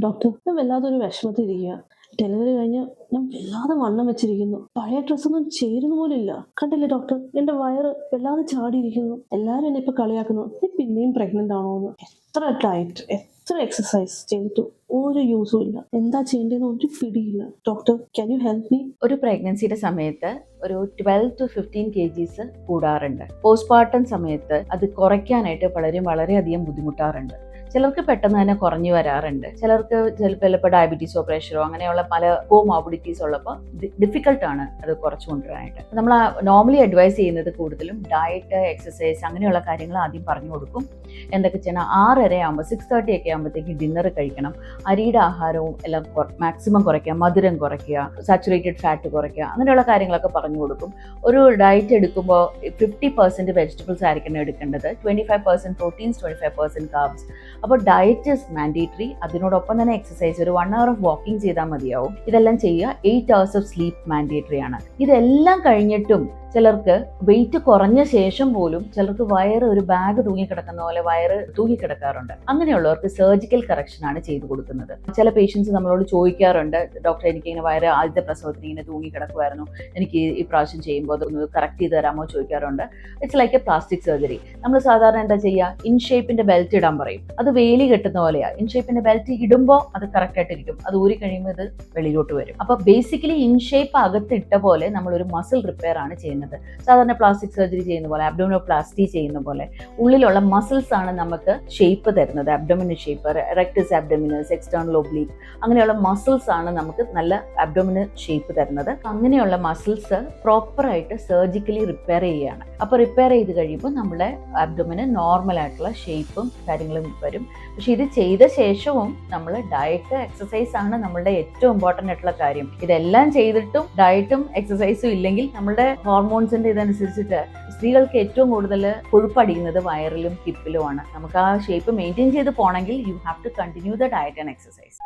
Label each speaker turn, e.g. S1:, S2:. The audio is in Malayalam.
S1: ഡോക്ടർ, ഞാൻ വല്ലാതൊരു വിഷമത്തിലിരിക്കുക. ഡെലിവറി കഴിഞ്ഞ് ഞാൻ വല്ലാതെ വണ്ണം വെച്ചിരിക്കുന്നു. പഴയ ഡ്രസ്സൊന്നും ചേരുന്ന പോലും ഇല്ല. കണ്ടില്ലേ ഡോക്ടർ, എന്റെ വയറ് വല്ലാതെ ചാടിയിരിക്കുന്നു. എല്ലാരും എന്നെ ഇപ്പൊ കളിയാക്കുന്നു, നീ പിന്നെയും പ്രഗ്നന്റ് ആണോ എന്ന്. എത്ര ഡയറ്റ്, എത്ര എക്സസൈസ് ചെയ്തിട്ട് ഒരു യൂസും ഇല്ല. എന്താ ചെയ്യേണ്ടതെന്ന് ഒരു പിടിയില്ല. Doctor, can you help me?
S2: ഒരു പ്രഗ്നൻസിയുടെ സമയത്ത് ഒരു 12 to 15 kgs കൂടാറുണ്ട്. പോസ്റ്റ്മോർട്ടം സമയത്ത് അത് കുറയ്ക്കാനായിട്ട് പലരും വളരെയധികം ബുദ്ധിമുട്ടാറുണ്ട്. ചിലർക്ക് പെട്ടെന്ന് തന്നെ കുറഞ്ഞു വരാറുണ്ട്. ചിലർക്ക് ചിലപ്പോൾ ഡയബറ്റീസോ പ്രഷറോ അങ്ങനെയുള്ള പല കോമോർബിഡിറ്റീസ് ഉള്ളപ്പോൾ ഡിഫിക്കൽട്ടാണ് അത് കുറച്ചു കൊണ്ടുവരാനായിട്ട്. നമ്മൾ നോർമലി അഡ്വൈസ് ചെയ്യുന്നത് കൂടുതലും ഡയറ്റ്, എക്സസൈസ് അങ്ങനെയുള്ള കാര്യങ്ങൾ ആദ്യം പറഞ്ഞു കൊടുക്കും. എന്തൊക്കെ ചെയ്യണം, 6:30 ആകുമ്പോൾ 6:30 ഒക്കെ ആകുമ്പോഴത്തേക്ക് ഡിന്നർ കഴിക്കണം. അരിയുടെ ആഹാരവും എല്ലാം മാക്സിമം കുറയ്ക്കുക, മധുരം കുറയ്ക്കുക, സാച്ചുറേറ്റഡ് ഫാറ്റ് കുറയ്ക്കുക, അങ്ങനെയുള്ള കാര്യങ്ങളൊക്കെ പറഞ്ഞു കൊടുക്കും. ഒരു ഡയറ്റ് എടുക്കുമ്പോൾ 50% വെജിറ്റബിൾസ് ആയിരിക്കണം എടുക്കേണ്ടത്, 25% പ്രോട്ടീൻസ്, 25% കാർബ്സ്. അപ്പോൾ ഡയറ്റ് ഇസ് മാൻഡേറ്ററി. അതിനോടൊപ്പം തന്നെ എക്സസൈസ്, ഒരു 1 hour ഓഫ് വാക്കിംഗ് ചെയ്താൽ മതിയാവും. ഇതെല്ലാം ചെയ്യുക. 8 hours ഓഫ് സ്ലീപ്പ് മാൻഡേറ്ററി ആണ്. ഇതെല്ലാം കഴിഞ്ഞിട്ടും ചിലർക്ക് വെയിറ്റ് കുറഞ്ഞ ശേഷം പോലും ചിലർക്ക് വയറ് ഒരു ബാഗ് തൂങ്ങിക്കിടക്കുന്ന പോലെ വയറ് തൂങ്ങിക്കിടക്കാറുണ്ട്. അങ്ങനെയുള്ളവർക്ക് സർജിക്കൽ കറക്ഷൻ ആണ് ചെയ്തു കൊടുക്കുന്നത്. ചില പേഷ്യൻസ് നമ്മളോട് ചോദിക്കാറുണ്ട്, ഡോക്ടർ എനിക്കിങ്ങനെ വയറ് ആദ്യത്തെ പ്രസവത്തിന് ഇങ്ങനെ തൂങ്ങിക്കിടക്കുമായിരുന്നു, എനിക്ക് ഈ പ്രാവശ്യം ചെയ്യുമ്പോൾ അതൊന്ന് കറക്റ്റ് ചെയ്ത് തരാമോ ചോദിക്കാറുണ്ട്. It's like A plastic surgery. നമ്മൾ സാധാരണ എന്താ ചെയ്യുക, ഇൻ ഷേപ്പിന്റെ ബെൽറ്റ് ഇടാൻ പറയും. അത് വേലി കെട്ടുന്ന പോലെയാണ്. ഇൻ ഷേപ്പിന്റെ ബെൽറ്റ് ഇടുമ്പോൾ അത് കറക്റ്റ് ആയിട്ടിരിക്കും, അത് ഊരി കഴിയുമ്പോൾ ഇത് വെളിയിലോട്ട് വരും. അപ്പൊ ബേസിക്കലി ഇൻ ഷേപ്പ് അകത്തിട്ട പോലെ നമ്മളൊരു മസിൽ റിപ്പയർ ആണ് ചെയ്യുന്നത്. സാധാരണ പ്ലാസ്റ്റിക് സർജറി ചെയ്യുന്ന പോലെ, അബ്ഡോമിനോപ്ലാസ്റ്റി ചെയ്യുന്ന പോലെ ഉള്ളിലുള്ള മസിൽസ് ആണ് നമുക്ക് ഷേപ്പ് തരുന്നത്. Abdominal shape, rectus abdominis, external oblique, അങ്ങനെയുള്ള മസിൽസ് ആണ് നമുക്ക് നല്ല അബ്ഡോമിനൽ ഷേപ്പ് തരുന്നത്. അങ്ങനെയുള്ള മസിൽസ് പ്രോപ്പറായിട്ട് സർജിക്കലി റിപ്പയർ ചെയ്യുകയാണ്. അപ്പോൾ റിപ്പയർ ചെയ്ത് കഴിയുമ്പോൾ നമ്മുടെ അബ്ഡോമിന് നോർമൽ ആയിട്ടുള്ള ഷേപ്പും കാര്യങ്ങളും വരും. പക്ഷെ ഇത് ചെയ്ത ശേഷവും നമ്മൾ ഡയറ്റ്, എക്സസൈസ് ആണ് നമ്മളുടെ ഏറ്റവും ഇമ്പോർട്ടൻ്റ് ആയിട്ടുള്ള കാര്യം. ഇതെല്ലാം ചെയ്തിട്ടും ഡയറ്റും എക്സസൈസും ഇല്ലെങ്കിൽ നമ്മുടെ ഹോർമോൺസിന്റെ ഇതനുസരിച്ചിട്ട് സ്ത്രീകൾക്ക് ഏറ്റവും കൂടുതൽ കൊഴുപ്പടിയുന്നത് വയറിലും ഹിപ്പിലുമാണ്. നമുക്ക് ആ ഷേപ്പ് മെയിൻറ്റെയിൻ ചെയ്ത് പോകണമെങ്കിൽ you have to continue the diet and exercise.